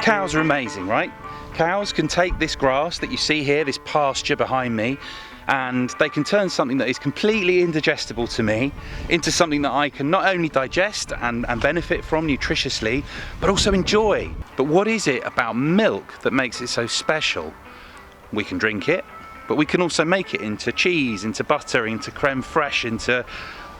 Cows are amazing, right? Cows can take this grass that you see here, this pasture behind me, and they can turn something that is completely indigestible to me into something that I can not only digest and benefit from nutritiously, but also enjoy. But what is it about milk that makes it so special? We can drink it, but we can also make it into cheese, into butter, into creme fraiche, into,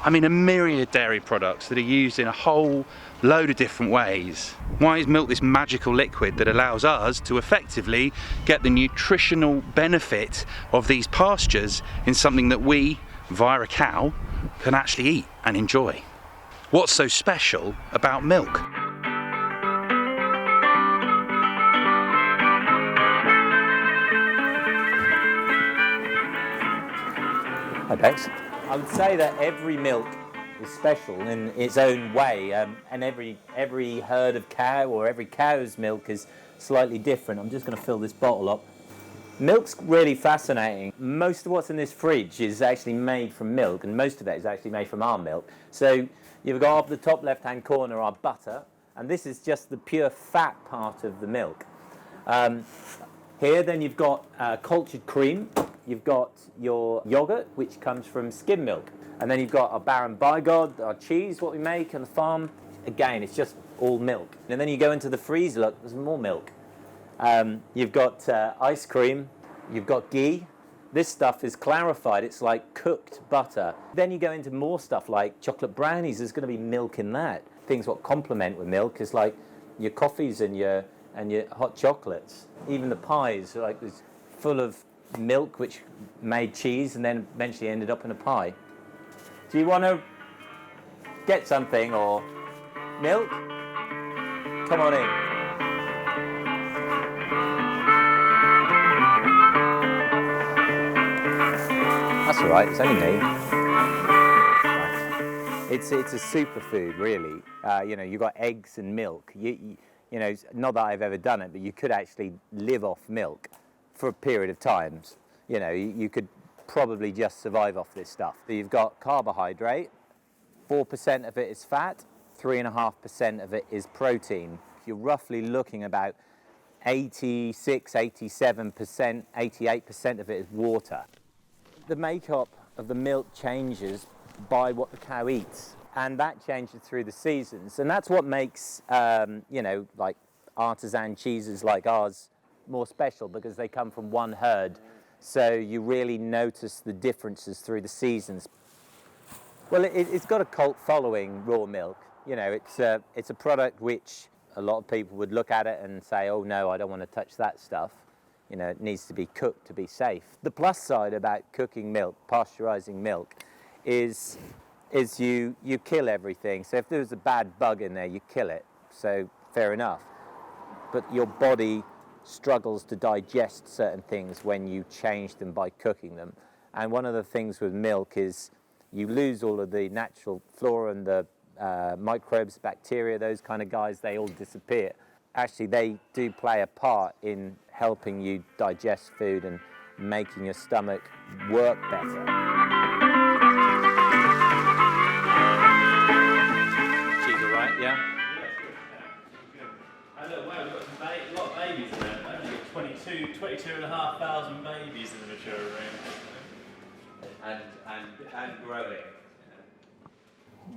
a myriad dairy products that are used in a whole load of different ways. Why is milk this magical liquid that allows us to effectively get the nutritional benefit of these pastures in something that we, via a cow, can actually eat and enjoy? What's so special about milk? Hi Bex. I would say that every milk is special in its own way, and every herd of cow or every cow's milk is slightly different. I'm just going to fill this bottle up. Milk's really fascinating. Most of what's in this fridge is actually made from milk, and most of it is actually made from our milk. So you've got up the top left-hand corner our butter, and this is just the pure fat part of the milk. Here then you've got cultured cream. You've got your yogurt, which comes from skim milk. And then you've got our Baron Bigod, our cheese, what we make on the farm. Again, it's just all milk. And then you go into the freezer, look, there's more milk. You've got ice cream, you've got ghee. This stuff is clarified, it's like cooked butter. Then you go into more stuff like chocolate brownies, there's going to be milk in that. Things what complement with milk is like your coffees and your hot chocolates. Even the pies, like it's full of milk which made cheese and then eventually ended up in a pie. Do you want to get something or milk? Come on in. That's all right, it's only me. Right. It's a superfood, really. You've got eggs and milk. You know, not that I've ever done it, but you could actually live off milk for a period of times. You know, you could probably just survive off this stuff. You've got carbohydrate, 4% of it is fat, 3.5% of it is protein. You're roughly looking about 86, 87%, 88% of it is water. The makeup of the milk changes by what the cow eats, and that changes through the seasons. And that's what makes, like artisan cheeses like ours more special, because they come from one herd. So you really notice the differences through the seasons. Well, it's got a cult following, raw milk. You know, it's a product which a lot of people would look at it and say, oh no, I don't want to touch that stuff. You know, it needs to be cooked to be safe. The plus side about cooking milk, pasteurizing milk, is you kill everything. So if there's a bad bug in there, you kill it. So fair enough. But your body struggles to digest certain things when you change them by cooking them. And one of the things with milk is you lose all of the natural flora and the microbes, bacteria, those kind of guys, they all disappear. Actually, they do play a part in helping you digest food and making your stomach work better. Cheese all right, yeah? A lot of babies around. I've got 22,500 babies in the mature room. And growing.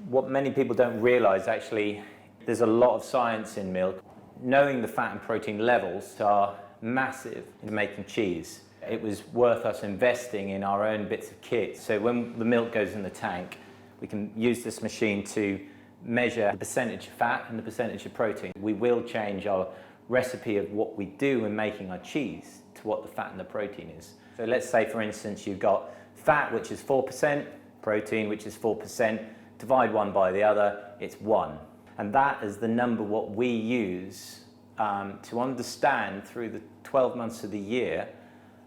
What many people don't realise, actually, there's a lot of science in milk. Knowing the fat and protein levels are massive in making cheese. It was worth us investing in our own bits of kit. So when the milk goes in the tank, we can use this machine to measure the percentage of fat and the percentage of protein. We will change our recipe of what we do in making our cheese to what the fat and the protein is. So let's say, for instance, you've got fat, which is 4%, protein, which is 4%, divide one by the other, it's 1. And that is the number what we use to understand through the 12 months of the year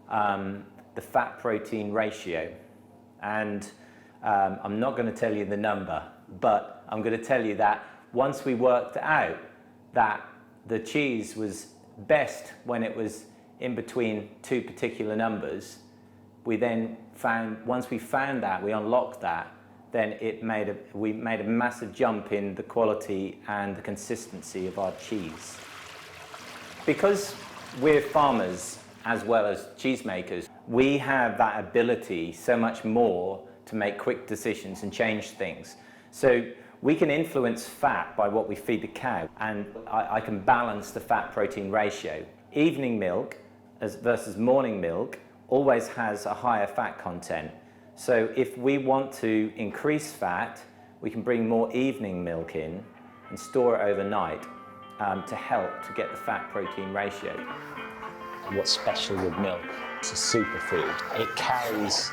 the fat-protein ratio. And I'm not going to tell you the number, but I'm going to tell you that once we worked out that the cheese was best when it was in between two particular numbers, we then found, once we found that, we unlocked that, then we made a massive jump in the quality and the consistency of our cheese. Because we're farmers as well as cheesemakers, we have that ability so much more to make quick decisions and change things. So we can influence fat by what we feed the cow, and I can balance the fat-protein ratio. Evening milk versus morning milk always has a higher fat content. So if we want to increase fat, we can bring more evening milk in and store it overnight to help to get the fat-protein ratio. What's special with milk? It's a superfood. It carries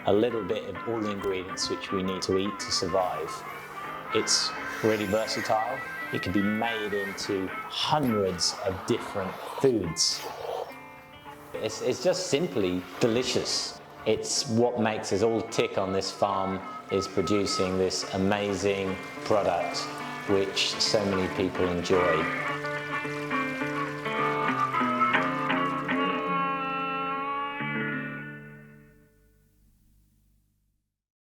a little bit of all the ingredients which we need to eat to survive. It's really versatile. It can be made into hundreds of different foods. It's just simply delicious. It's what makes us all tick on this farm, is producing this amazing product which so many people enjoy.